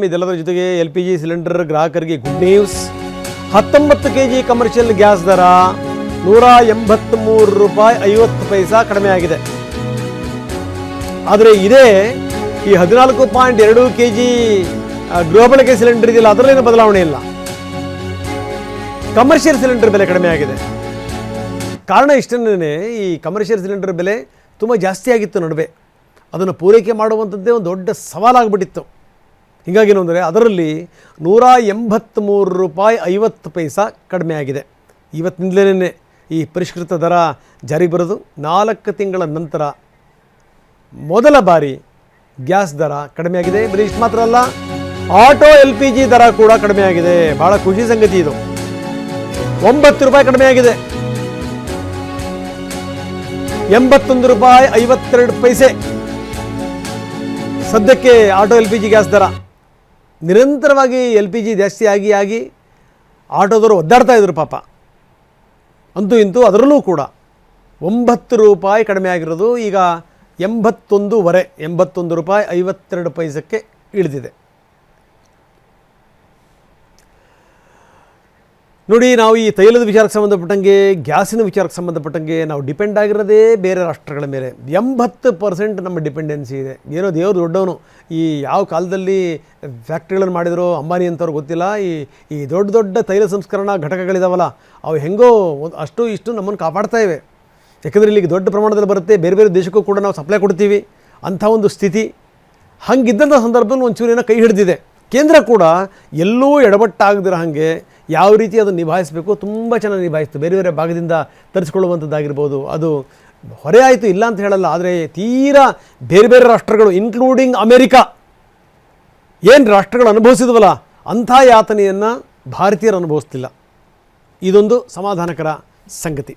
ಇದೆಲ್ಲದರ ಜೊತೆಗೆ LPG cylinder ಗ್ರಾಹಕರಿಗೆ good news. 19 kg commercial gas ದರ ₹183.50 ಕಡಿಮೆ ಆಗಿದೆ. ಆದರೆ ಇದೇ ಈ 14.2 kg ಗೃಹ ಬಳಕೆ ಸಿಲಿಂಡರ್ ಇದೆಯಲ್ಲ, ಅದರಲ್ಲೇನು ಬದಲಾವಣೆ ಇಲ್ಲ. ಕಮರ್ಷಿಯಲ್ ಸಿಲಿಂಡರ್ ಬೆಲೆ ಕಡಿಮೆ ಆಗಿದೆ. ಕಾರಣ ಇಷ್ಟನ್ನೇ, ಈ ಕಮರ್ಷಿಯಲ್ ಸಿಲಿಂಡರ್ ಬೆಲೆ ತುಂಬ ಜಾಸ್ತಿ ಆಗಿತ್ತು ನಡುವೆ. ಅದನ್ನು ಪೂರೈಕೆ ಮಾಡುವಂಥದ್ದೇ ಒಂದು ದೊಡ್ಡ ಸವಾಲಾಗ್ಬಿಟ್ಟಿತ್ತು. ಹೀಗಾಗೇನು ಅಂದರೆ ಅದರಲ್ಲಿ ₹183.50 ಕಡಿಮೆ ಆಗಿದೆ. ಇವತ್ತಿನಿಂದಲೇ ಈ ಪರಿಷ್ಕೃತ ದರ ಜಾರಿ ಬರೋದು. 4 ತಿಂಗಳ ನಂತರ ಮೊದಲ ಬಾರಿ ಗ್ಯಾಸ್ ದರ ಕಡಿಮೆ ಆಗಿದೆ. ಬರೀ ಇಷ್ಟು ಮಾತ್ರ ಅಲ್ಲ, ಆಟೋ LPG ದರ ಕೂಡ ಕಡಿಮೆ ಆಗಿದೆ. ಭಾಳ ಖುಷಿ ಸಂಗತಿ ಇದು. ₹9 ಕಡಿಮೆ ಆಗಿದೆ. ₹81.52. ಸದ್ಯಕ್ಕೆ ಆಟೋ LPG ಗ್ಯಾಸ್ ದರ ನಿರಂತರವಾಗಿ LPG ಜಾಸ್ತಿ ಆಗಿ ಆಟೋದವರು ಒದ್ದಾಡ್ತಾ ಇದ್ರು ಪಾಪ. ಅಂತೂ ಇಂತೂ ಅದರಲ್ಲೂ ಕೂಡ ₹9 ಕಡಿಮೆ ಆಗಿರೋದು ಈಗ 81.5 ₹81.52 ಇಳಿದಿದೆ. ನೋಡಿ, ನಾವು ಈ ತೈಲದ ವಿಚಾರಕ್ಕೆ ಸಂಬಂಧಪಟ್ಟಂಗೆ, ಗ್ಯಾಸಿನ ವಿಚಾರಕ್ಕೆ ಸಂಬಂಧಪಟ್ಟಂಗೆ ನಾವು ಡಿಪೆಂಡ್ ಆಗಿರೋದೇ ಬೇರೆ ರಾಷ್ಟ್ರಗಳ ಮೇಲೆ. 80% ನಮ್ಮ ಡಿಪೆಂಡೆನ್ಸಿ ಇದೆ. ಏನೋ ದೇವರು ದೊಡ್ಡವನು. ಈ ಯಾವ ಕಾಲದಲ್ಲಿ ಫ್ಯಾಕ್ಟ್ರಿಗಳನ್ನು ಮಾಡಿದರೋ ಅಂಬಾನಿ ಅಂತವ್ರು ಗೊತ್ತಿಲ್ಲ. ಈ ದೊಡ್ಡ ದೊಡ್ಡ ತೈಲ ಸಂಸ್ಕರಣಾ ಘಟಕಗಳಿದಾವಲ್ಲ, ಅವು ಹೆಂಗೋ ಅಷ್ಟು ಇಷ್ಟು ನಮ್ಮನ್ನು ಕಾಪಾಡ್ತಾ ಇವೆ. ಯಾಕಂದರೆ ಇಲ್ಲಿಗೆ ದೊಡ್ಡ ಪ್ರಮಾಣದಲ್ಲಿ ಬರುತ್ತೆ, ಬೇರೆ ಬೇರೆ ದೇಶಕ್ಕೂ ಕೂಡ ನಾವು ಸಪ್ಲೈ ಕೊಡ್ತೀವಿ. ಅಂಥ ಒಂದು ಸ್ಥಿತಿ. ಹಂಗಿದ್ದಂಥ ಸಂದರ್ಭದಲ್ಲಿ ಒಂಚೂರೇನೋ ಕೈ ಹಿಡಿದಿದೆ. ಕೇಂದ್ರ ಕೂಡ ಎಲ್ಲೂ ಎಡವಟ್ಟಾಗದಿರೋ ಹಾಗೆ ಯಾವ ರೀತಿ ಅದನ್ನು ನಿಭಾಯಿಸಬೇಕು ತುಂಬ ಚೆನ್ನಾಗಿ ನಿಭಾಯಿಸ್ತು. ಬೇರೆ ಬೇರೆ ಭಾಗದಿಂದ ತರಿಸ್ಕೊಳ್ಳುವಂಥದ್ದಾಗಿರ್ಬೋದು, ಅದು ಹೊರೆ ಆಯಿತು, ಇಲ್ಲ ಅಂತ ಹೇಳಲ್ಲ. ಆದರೆ ತೀರಾ ಬೇರೆ ಬೇರೆ ರಾಷ್ಟ್ರಗಳು ಇನ್ಕ್ಲೂಡಿಂಗ್ ಅಮೇರಿಕಾ ಏನು ರಾಷ್ಟ್ರಗಳು ಅನುಭವಿಸಿದ್ವಲ್ಲ, ಅಂಥ ಯಾತನೆಯನ್ನು ಭಾರತೀಯರು ಅನುಭವಿಸ್ತಿಲ್ಲ. ಇದೊಂದು ಸಮಾಧಾನಕರ ಸಂಗತಿ.